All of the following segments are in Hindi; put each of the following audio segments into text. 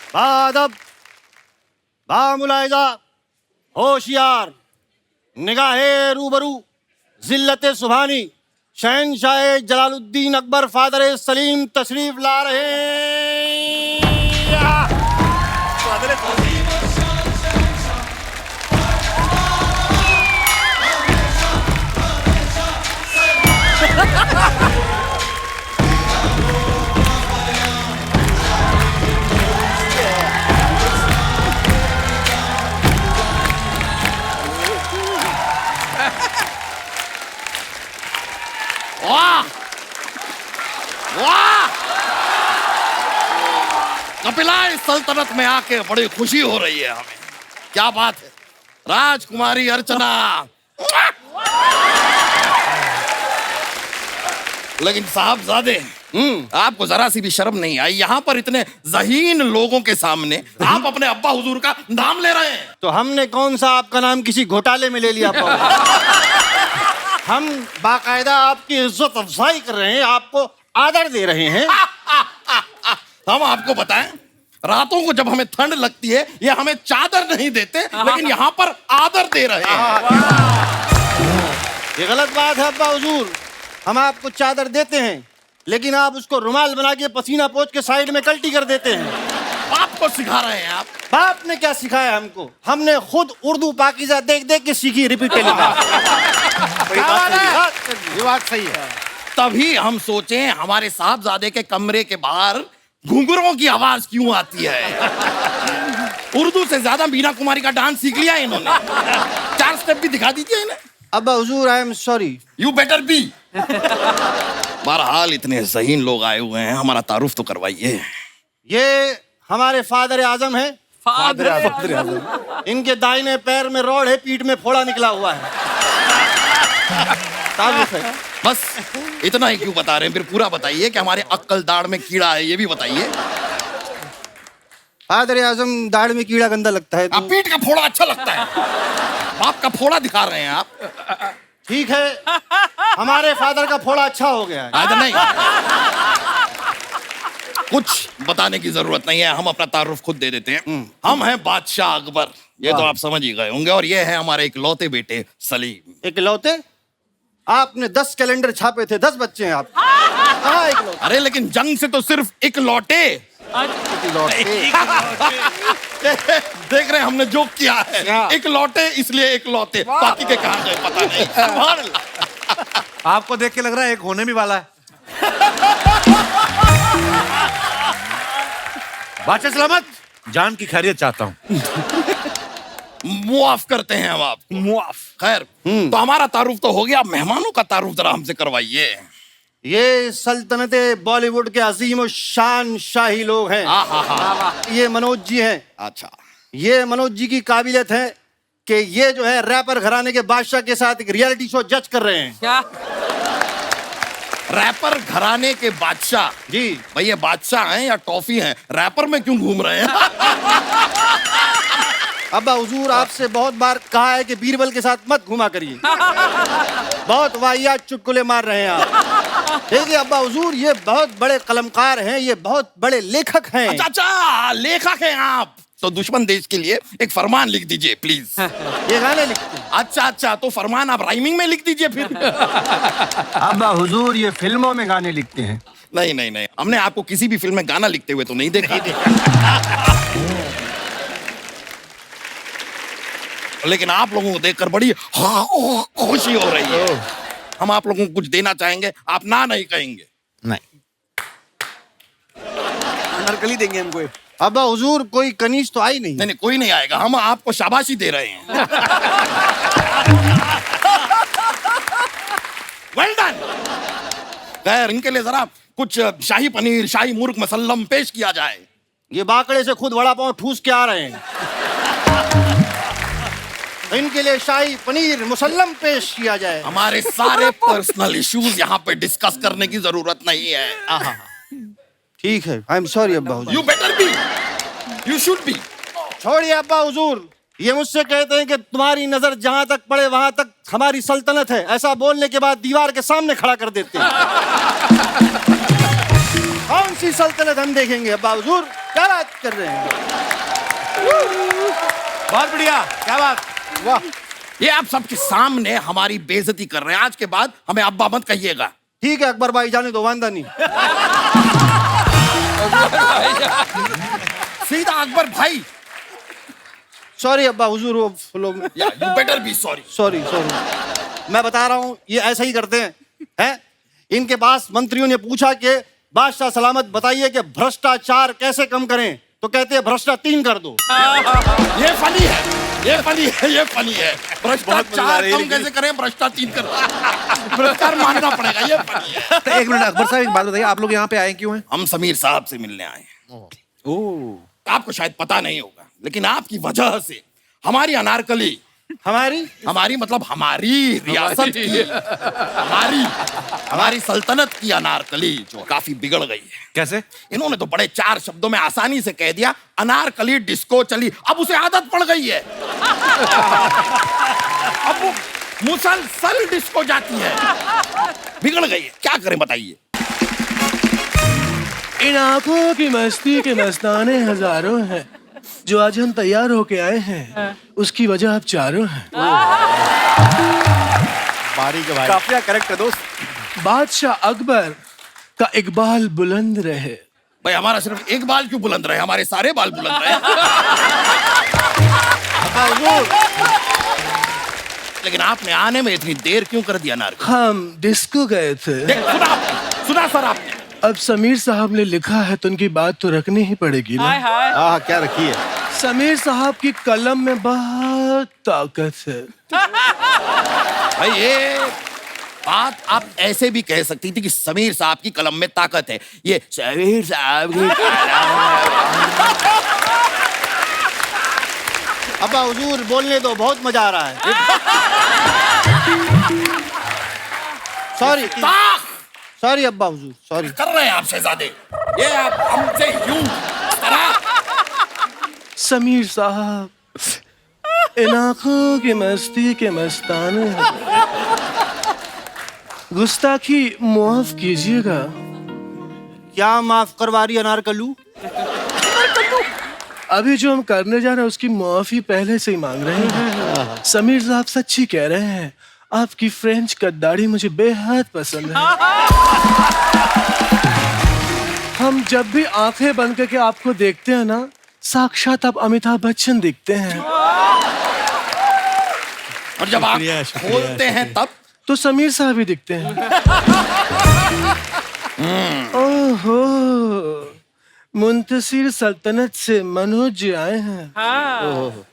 बादब, बामुलाइजा, होशियार, निगाहे रूबरू, जिल्लत सुभानी, शहनशाह जलालुद्दीन अकबर फादर सलीम तशरीफ ला रहे हैं। वाह वाह, कपिला इस सल्तनत में आके बड़ी खुशी हो रही है हमें। क्या बात है, राजकुमारी अर्चना। लेकिन साहबजादे, आपको जरा सी भी शर्म नहीं आई? यहाँ पर इतने ज़हीन लोगों के सामने आप अपने अब्बा हुजूर का नाम ले रहे हैं। तो हमने कौन सा आपका नाम किसी घोटाले में ले लिया? हम बाकायदा आपकी इज्जत अफजाई कर रहे हैं, आपको आदर दे रहे हैं। हम आपको बताएं, रातों को जब हमें ठंड लगती है ये हमें चादर नहीं देते, लेकिन यहाँ पर आदर दे रहे हैं। ये गलत बात है अब्बा हुजूर। हम आपको चादर देते हैं, लेकिन आप उसको रुमाल बना के पसीना पोंछ के साइड में कल्टी कर देते हैं। आपको सिखा रहे हैं आप? बाप ने क्या सिखाया हमको? हमने खुद उर्दू पाकीज़ा देख देख के सीखी, रिपीट के लिए। ये बात सही है। तभी हम सोचे हमारे साहबजादे के कमरे के बाहर घुंघरुओं की आवाज क्यों आती है। उर्दू से ज्यादा मीना कुमारी का डांस सीख लिया इन्होंने। 4 स्टेप भी दिखा दीजिए इन्हें। अब्बा हुजूर, I am sorry. You better be. बहरहाल इतने ज़हीन लोग आए हुए हैं, हमारा तारुफ तो करवाइए। ये हमारे फादर आजम है। फादर आजम। इनके दाहिने पैर में रोड है, पीठ में फोड़ा निकला हुआ है। तारुफ है। बस इतना ही क्यों बता रहे हैं? फिर पूरा बताइए कि हमारे अक्कल दाढ़ में कीड़ा है, ये भी बताइए। फादर आजम, दाढ़ में कीड़ा गंदा लगता है। आप पीठ का फोड़ा अच्छा लगता है। बाप का फोड़ा दिखा रहे हैं आप। ठीक है, हमारे फादर का फोड़ा अच्छा हो गया है। नहीं, कुछ बताने की जरूरत नहीं है, हम अपना तारुफ खुद दे देते हैं। हम हैं बादशाह अकबर, ये तो आप समझ ही गए होंगे, और ये है हमारे इकलौते बेटे सलीम। इकलौते? आपने 10 कैलेंडर छापे थे, 10 बच्चे हैं आप। कहाँ इकलौते? अरे लेकिन जंग से तो सिर्फ इकलौते। देख रहे हैं हमने जोक किया है। इकलौते इसलिए इकलौते, बाकी के कहाँ गए पता नहीं। सुभान अल्लाह। आपको देख के लग रहा है एक होने भी वाला है। बादशाह सलामत, जान की खैरियत चाहता हूँ। मुआफ करते हैं हम आप। मुआफ। खैर, तो हमारा तारुफ तो हो गया, मेहमानों का तारुफ जरा हमसे करवाइए। ये सल्तनते बॉलीवुड के अजीम और शान शाही लोग हैं। ये मनोज जी हैं। अच्छा, ये मनोज जी की काबिलियत है कि ये जो है रैपर घराने के बादशाह के साथ एक रियलिटी शो जज कर रहे हैं। क्या? रैपर घराने के बादशाह? जी भाई, ये बादशाह हैं या टॉफी हैं? रैपर में क्यों घूम रहे हैं? अब्बा हुजूर, आपसे बहुत बार कहा है कि बीरबल के साथ मत घुमा करिए। बहुत वाहियात चुटकुले मार रहे हैं आप। देखिए अब्बा हुजूर, ये बहुत बड़े कलमकार हैं, ये बहुत बड़े लेखक हैं। अच्छा, लेखक हैं आप? तो दुश्मन देश के लिए एक फरमान लिख दीजिए प्लीज। ये गाने लिखते हैं। अच्छा, तो फरमान आप राइमिंग में लिख दीजिए फिर। अब्बा हुजूर, ये फिल्मों में गाने लिखते हैं। नहीं, हमने आपको किसी भी फिल्म में गाना लिखते हुए तो नहीं देखा। लेकिन आप लोगों को देखकर बड़ी खुशी हो रही है। हम आप लोगों को कुछ देना चाहेंगे, आप ना नहीं कहेंगे? नहीं, अनारकली देंगे हमको। अब्बा हुजूर, कोई कनीज तो आई नहीं। नहीं, कोई नहीं आएगा, हम आपको शाबाशी दे रहे हैं। Well done. खैर, इनके लिए जरा कुछ शाही पनीर, शाही मुर्ग मसल्लम पेश किया जाए। ये बाकड़े से खुद वड़ा पाव ठूस के आ रहे हैं। इनके लिए शाही पनीर मुसल्लम पेश किया जाए। हमारे सारे पर्सनल इश्यूज यहाँ पे डिस्कस करने की जरूरत नहीं है। ठीक है, आई एम सॉरी अब्बा हुजूर। You better be, you should be. छोड़िए अब्बा हुजूर, ये मुझसे कहते हैं कि तुम्हारी नजर जहां तक पड़े वहां तक हमारी सल्तनत है। ऐसा बोलने के बाद दीवार के सामने खड़ा कर देते हैं। कौन सी सल्तनत हम देखेंगे अब्बा हुजूर, क्या बात कर रहे हैं? बहुत बढ़िया, क्या बात, वाह। ये आप सबके सामने हमारी बेइज्जती कर रहे हैं। आज के बाद हमें अब्बा मत कहिएगा। ठीक है अकबर भाई, जाने दो, वांदा नहीं। सीधा अकबर भाई। सॉरी अब्बा हुजूर, वो लोग, you better be sorry. Sorry sorry. मैं बता रहा हूँ ये ऐसा ही करते हैं। इनके पास मंत्रियों ने पूछा कि बादशाह सलामत बताइए कि भ्रष्टाचार कैसे कम करें, तो कहते हैं भ्रष्टाचार 3 कर दो। ये फनी है, ये फनी है, ये फनी है। भ्रष्टाचार कम कैसे करें, भ्रष्टाचार 3 कर दो। भ्रष्टाचार मानना पड़ेगा, ये फनी है। एक मिनट अकबर साहब, एक बात बताइए, आप लोग यहाँ पे आए क्यों हैं? हम समीर साहब से मिलने आए हैं। आपको शायद पता नहीं होगा, लेकिन आपकी वजह से हमारी अनारकली, हमारी मतलब हमारी रियासत की, हमारी सल्तनत की अनारकली जो काफी बिगड़ गई है। कैसे? इन्होंने तो बड़े 4 शब्दों में आसानी से कह दिया, अनारकली डिस्को चली। अब उसे आदत पड़ गई है। अब वो मुसलसल डिस्को जाती है। बिगड़ गई है, क्या करें बताइए? इन आंखों की मस्ती के मस्ताने हजारों हैं, जो आज हम तैयार होके आए हैं, उसकी वजह आप चारों हैं। बारी के भाई, काफिया करेक्ट है दोस्त। बादशाह अकबर का इकबाल बुलंद रहे। भाई हमारा सिर्फ एक बाल क्यों बुलंद रहे, हमारे सारे बाल बुलंद रहे। अब्बा हुजूर, लेकिन आपने आने में इतनी देर क्यों कर दिया नार? हम डिस्को गए थे। सुना सर आपने? अब समीर साहब ने लिखा है तो उनकी बात तो रखनी ही पड़ेगी ना। हाँ क्या रखी है? समीर साहब की कलम में बहुत ताकत है। भाई ये बात आप ऐसे भी कह सकती थी कि समीर साहब की कलम में ताकत है। ये समीर साहब की अब्बा हुजूर बोलने दो, बहुत मजा आ रहा है। सॉरी सॉरी अब्बा हुजूर, सॉरी। कर रहे हैं आप शहजादे, ये आप हमसे यूं तरह। समीर साहब, इन आंखों की मस्ती के मस्ताने हैं। गुस्ताखी माफ कीजिएगा। क्या माफ करवा रही अनारकलू? अभी जो हम करने जा रहे हैं उसकी माफी पहले से ही मांग रहे हैं। समीर साहब सच्ची कह रहे हैं, आपकी फ्रेंच कद्दाड़ी मुझे बेहद पसंद है। हम जब भी आंखें बंद करके आपको देखते हैं ना, साक्षात आप अमिताभ बच्चन दिखते हैं। और जब आप खोलते हैं तब तो समीर साहब ही दिखते हैं। ओहो, मुंतसिर सल्तनत से मनोज जी आए हैं।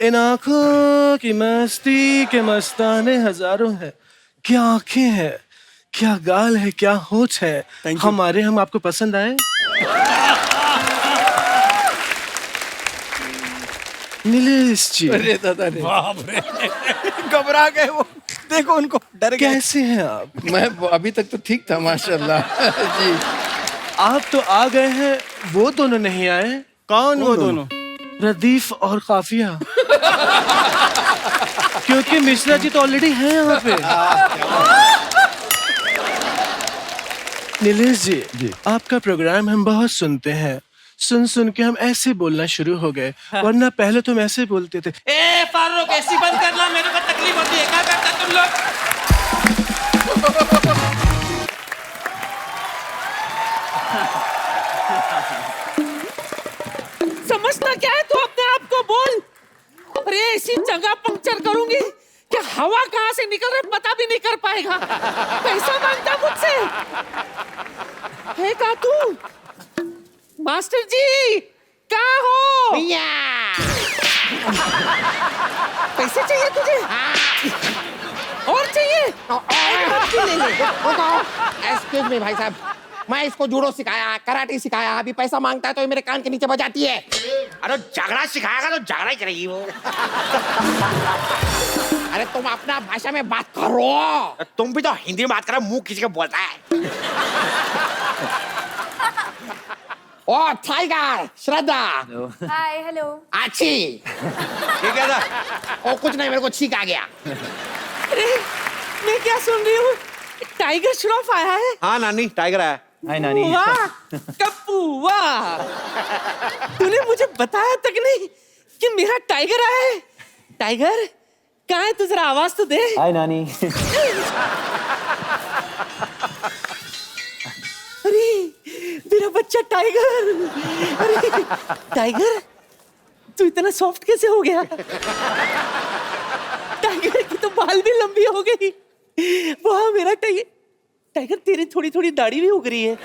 इन आंखों की मस्ती के मस्ताने हजारों हैं। क्या आंखें हैं, क्या गाल है, क्या होठ है। हमारे हम आपको पसंद आए? नीलेश जी, अरे दादा रे, घबरा गए वो, देखो उनको, डर गए। कैसे हैं आप? मैं अभी तक तो ठीक था माशाल्लाह जी। आप तो आ गए हैं, वो दोनों नहीं आए। कौन वो दोनों? रदीफ और काफिया। क्योंकि मिश्रा जी तो ऑलरेडी हैं यहाँ पे। नीलेश जी, आपका प्रोग्राम हम बहुत सुनते हैं। सुन सुन के हम ऐसे बोलना शुरू हो गए, वरना पहले तुम ऐसे बोलते थे। ए फारूक, ऐसी बंद करना, मेरे को तकलीफ होती है। क्या करते तुम लोग? समझना क्या है तू अपने आप को? बोल। अरे ऐसी जगह पंक्चर करूंगी कि हवा कहाँ से निकल रही पता भी नहीं कर पाएगा। पैसा मांगता मुझसे है का तू? मास्टर जी कहाँ हो? पैसे चाहिए तुझे? और चाहिए? एक्सक्यूज मी भाई साहब, मैं इसको जूडो सिखाया, कराटे सिखाया, अभी पैसा मांगता है तो ये मेरे कान के नीचे बजाती है। अरे झगड़ा सिखाएगा तो झगड़ा ही करेगी वो। अरे तुम अपना भाषा में बात करो। तुम भी तो हिंदी में बात करो, मुंह किसी को बोलता है। ओ टाइगर, श्रद्धा। Hi hello. अच्छी। ये क्या था? ओ कुछ नहीं, मेरे को छींक आ गया। अरे मैं क्या सुन रही हूँ? टाइगर श्रॉफ आया है। हाँ नानी, टाइगर आया। हाय नानी वाह कप्पू वाह, तूने मुझे बताया तक नहीं कि मेरा टाइगर आया है। टाइगर कहाँ है तू, जरा आवाज तो दे। हाय नानी अरे मेरा बच्चा टाइगर, अरे टाइगर तू इतना सॉफ्ट कैसे हो गया? टाइगर की तो बाल भी लंबी हो गई। वाह मेरा टाइगर, टाइगर तेरी थोड़ी थोड़ी दाढ़ी भी उग रही है।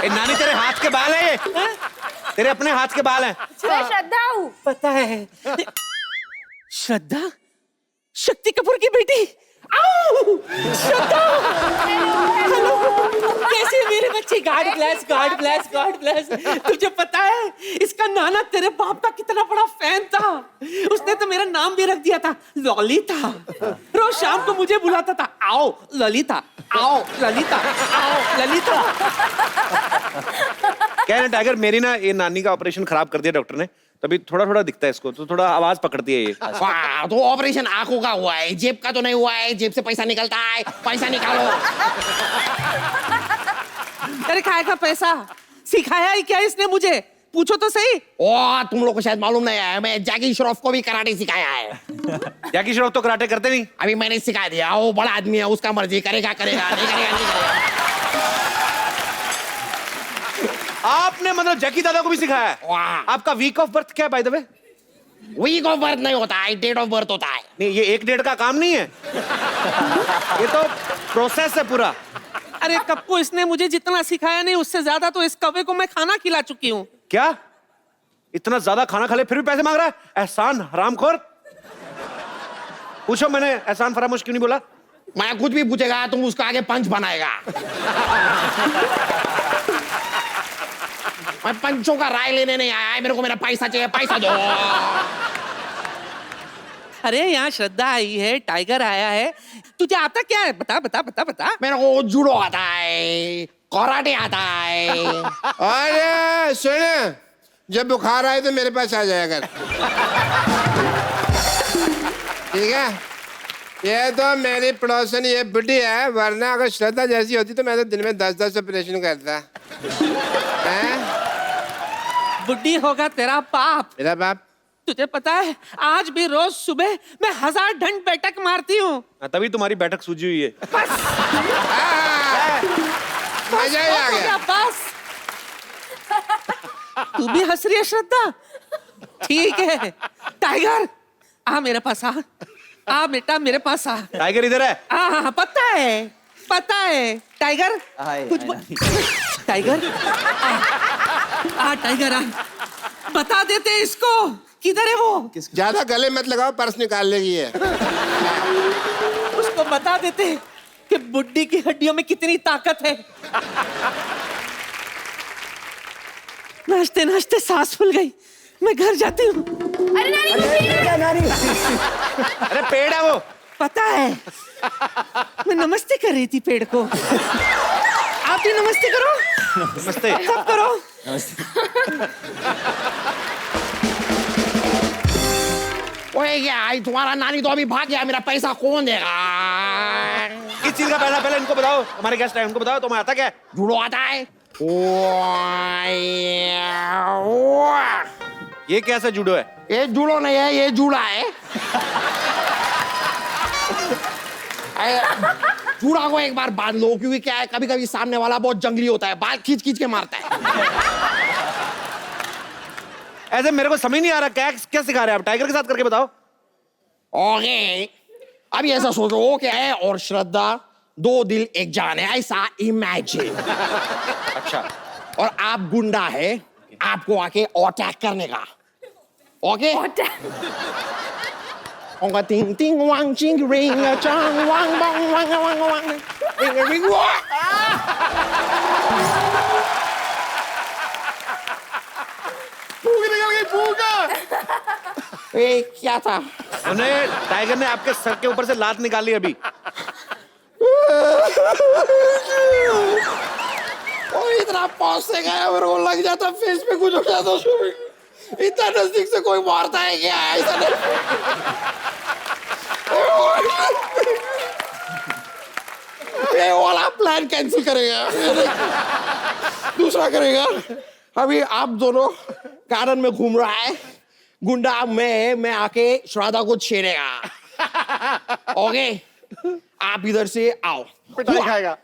नानी तेरे हाथ के बाल है ये, तेरे अपने हाथ के बाल हैं। मैं श्रद्धा हूँ। पता है, श्रद्धा शक्ति कपूर की बेटी। आओ श्रद्धा, हेलो कैसे है मेरे बच्चे? God bless God bless God bless. तुझे पता है इसका नाना तेरे बाप का कितना बड़ा फैन था, उसने तो मेरा नाम भी रख दिया था ललिता। रोज शाम को मुझे बुलाता था, आओ ललिता, आओ ललिता, आओ ललिता। कह रहे टाइगर, मेरी ना ये नानी का ऑपरेशन खराब कर दिया डॉक्टर ने, तभी थोड़ा थोड़ा दिखता है इसको, तो थोड़ा आवाज पकड़ती है ये। वाह, तो ऑपरेशन आंखों का हुआ है, जेब का तो नहीं हुआ है। जेब से पैसा निकलता है, पैसा निकालो। अरे खाए का पैसा सिखाया ही क्या इसने मुझे? पूछो तो सही। ओ तुम लोग को शायद मालूम नहीं है, मैं जैकी श्रॉफ को भी कराटे सिखाया है। जैकी श्रॉफ तो कराटे करते नहीं। अभी मैंने सिखा दिया, वो बड़ा आदमी है, उसका मर्जी, करेगा करेगा, नहीं करेगा नहीं करेगा। आपने मतलब जैकी दादा को भी सिखाया है? वाह। आपका वीक ऑफ बर्थ क्या है by the way? Week of birth नहीं होता है, डेट ऑफ बर्थ होता है। नहीं, ये 1 डेढ़ का काम नहीं है, ये तो प्रोसेस है पूरा। अरे कप्पू, इसने मुझे जितना सिखाया नहीं उससे ज्यादा तो इस कौवे को मैं खाना खिला चुकी हूँ। क्या इतना ज्यादा खाना खा ले फिर भी पैसे मांग रहा है? एहसान हरामखोर। पूछो मैंने एहसान फरामोश क्यों नहीं बोला? मैं कुछ भी पूछेगा तुम उसको आगे पंच बनाएगा। मैं पंचों का राय लेने नहीं आया है, मेरे को मेरा पैसा चाहिए, पैसा दो। अरे यहाँ श्रद्धा आई है, टाइगर आया है, तुझे आता क्या है? बता बता बता बता। मेरे को जूडो आता है, कराटे आता है। अरे सुन, जब बुखार आए तो मेरे पास आ जाया कर, ठीक है? ये तो मेरी पड़ोसन ये बुढ़ी है, वरना अगर श्रद्धा जैसी होती तो मैं तो दिन में 10-10 ऑपरेशन करता है। बुड्ढी होगा तेरा बाप। मेरा बाप? तुझे पता है आज भी रोज सुबह मैं 1000 ढंड बैठक मारती हूँ। तभी तुम्हारी बैठक सूझी हुई है। मजा ही आ गया। बस तू भी हंस रही है श्रद्धा? ठीक है टाइगर, आ मेरे पास आ बेटा, मेरे पास आ। टाइगर इधर है। हाँ पता है टाइगर। कुछ टाइगर आ टाइगर आ, बता देते इसको किधर है वो। ज्यादा गले मत लगाओ, पर्स निकाल लेगी है। उसको बता देते कि बुड्ढी की हड्डियों में कितनी ताकत है। नाचते नाचते सांस फूल गई, मैं घर जाती हूँ। अरे नानी वो पेड़ है। अरे पेड़ है वो। पता है, मैं नमस्ते कर रही थी पेड़ को। आप भी नमस्ते करो। नमस्ते। सब करो। ओए क्या आई, तुम्हारा नानी तो अभी भाग गया, मेरा पैसा कौन देगा? किस चीज का पैसा पहले इनको बताओ, हमारे गेस्ट है उनको बताओ। तुम्हें आता क्या है? जूडो आता है। ये कैसा जूडो है? ये जूडो नहीं है, ये जूड़ा है। जूड़ा को एक बार बांध लो, क्योंकि क्या है कभी कभी सामने वाला बहुत जंगली होता है, बाल खींच खींच के मारता है। ऐसे मेरे को समझ नहीं आ रहा, क्या सिखा रहे हैं आप? टाइगर के साथ करके बताओ। ओके, अभी ऐसा सोचो क्या है, और श्रद्धा 2 दिल 1 जान है, ऐसा इमेजिन। अच्छा। और आप गुंडा है, आपको आके अटैक करने का। ओके? ओंगा टिंग टिंग वांग चिंग रिंग चांग वांग वांग वांग वांग वांग रिंग रिंग ए क्या था? उन्हें टाइगर ने आपके सर के ऊपर से लात निकाली अभी। और इतना पास से गया, मेरे को लग जाता फेस पे कुछ हो जाता। इतना नजदीक से कोई मारता है क्या? ऐसा नहीं। ये वाला प्लान कैंसिल करेगा, दूसरा करेगा। अभी आप दोनों गार्डन में घूम रहा है, गुंडा मैं आके श्राद्धा को छेड़ेगा। ओके, आप इधर से आओ। पिटाई खाएगा।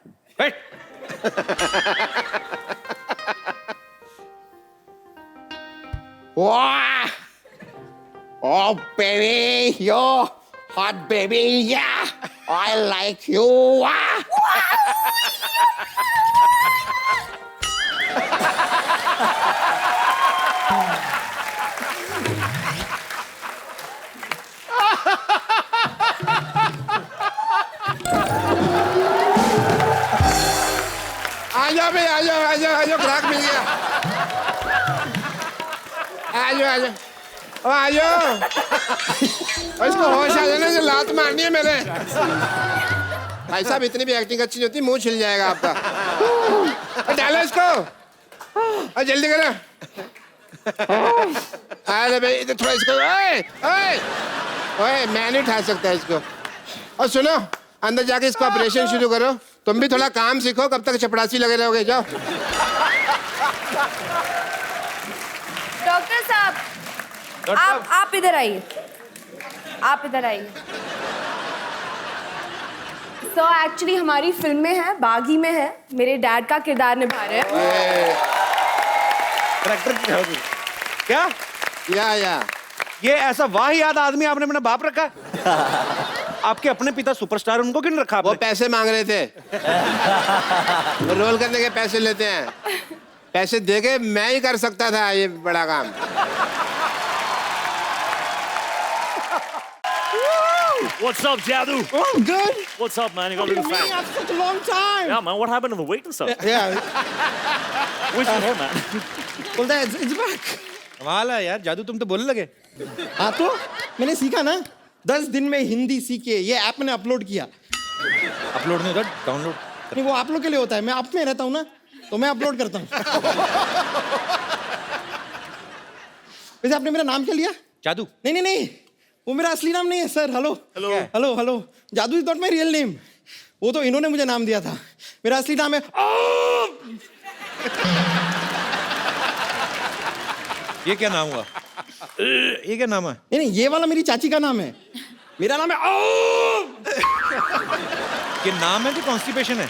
वाह, oh baby, you're hot baby, yeah, I like you. Wow. आ जाओ भाई, आ जाओ, आ जाओ, आ जाओ, ग्राहक मिल गया। आ जाओ, आ जाओ, ओ आ जाओ। और इसको होश आ जाना, जो लात मारनी है मैंने। भाई साहब, इतनी भी एक्टिंग अच्छी नहीं होती, मुंह छिल जाएगा आपका। डालो इसको, और जल्दी करो। अरे भाई, इधर थोड़ा इसको, ओए, ओए, ओए, मैं नहीं उठा सकता इसको। और सुनो, अंदर जाके इसका ऑपरेशन शुरू करो। तुम भी थोड़ा काम सीखो, कब तक चपड़ासी लगे रहोगे, जाओ। डॉक्टर साहब, आप इधर आइए, आप इधर आइए। तो एक्चुअली हमारी फिल्म में है, बागी में है, मेरे डैड का किरदार निभा रहे हैं। क्या या ये ऐसा वाहियात आदमी आपने अपना बाप रखा? आपके अपने पिता सुपरस्टार, उनको क्यों नहीं रखा वो आपने? पैसे मांग रहे थे। रोल करने के पैसे लेते हैं। पैसे देके मैं ही कर सकता था ये बड़ा काम। What's up, Jadu? Oh, good. What's up, man? You got a little fat. After such a long time. Yeah, man. What happened to the weight and stuff? Yeah. Where's your hair, man? Well, it's back. कमाल है यार, जादू तुम तो बोलने लगे। हाँ तो मैंने सीखा ना, 10 दिन में हिंदी सीखे, ये ऐप मैंने अपलोड किया। अपलोड नहीं होता, डाउनलोड। नहीं, वो आप लोग के लिए होता है, मैं आप में रहता हूँ ना, तो मैं अपलोड करता हूँ। वैसे आपने मेरा नाम क्या लिया? जादू। नहीं नहीं नहीं, वो मेरा असली नाम नहीं है sir. Hello Hello. Hello hello, Jadoo is not my real name. वो तो इन्होंने मुझे नाम दिया था। मेरा असली नाम है ये क्या नाम हुआ? ये क्या नाम है? नहीं नहीं, ये वाला मेरी चाची का नाम है। मेरा नाम है ये नाम है कि कॉन्स्टिपेशन है?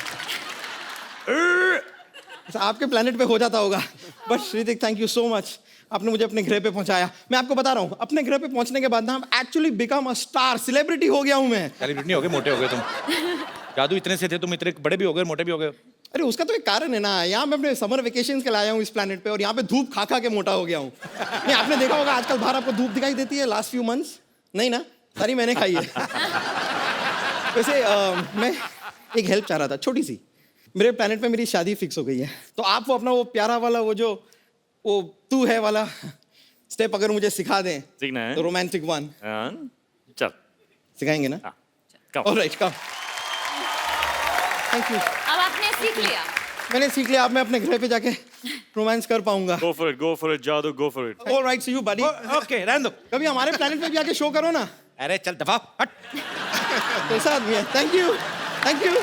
आपके प्लेनेट पे हो जाता होगा। But Shridik, thank you so much, आपने मुझे अपने ग्रह पे पहुंचाया। मैं आपको बता रहा हूँ, अपने ग्रह पे पहुंचने के बाद ना actually become a star, celebrity हो गया हूँ मैं। सेलिब्रिटी नहीं हो गए, मोटे हो गए तुम। जादू इतने से थे तुम, इतने बड़े भी हो गए, मोटे भी हो गए। अरे उसका तो एक कारण है ना, यहाँ मैं अपने समर वेकेशन के लाया हूँ इस प्लेनेट पे, और यहाँ पे धूप खा खा के मोटा हो गया हूँ। नहीं, आपने देखा होगा आजकल बाहर आपको धूप दिखाई देती है लास्ट फ्यू मंथ्स? नहीं ना, सारी मैंने खाई है। वैसे मैं एक हेल्प चाह रहा था, छोटी सी। मेरे प्लेनेट पे मेरी शादी फिक्स हो गई है, तो आप वो अपना वो प्यारा वाला वो तू है वाला स्टेप अगर मुझे सिखा दें, सीखना है? तो रोमांटिक वन And चल। सिखाएंगे ना? हाँ, come. Alright, come. Thank you. अब आपने सीख लिया। मैंने सीख लिया, अब मैं अपने घर पे जाके रोमांस कर पाऊंगा। Go for it, Jadu. Go for it. Alright, see you buddy. Okay, रहने दो। कभी हमारे प्लेनेट पे भी आके शो करो ना। अरे चल दफा हट। कैसा आदमी है? Thank you, thank you.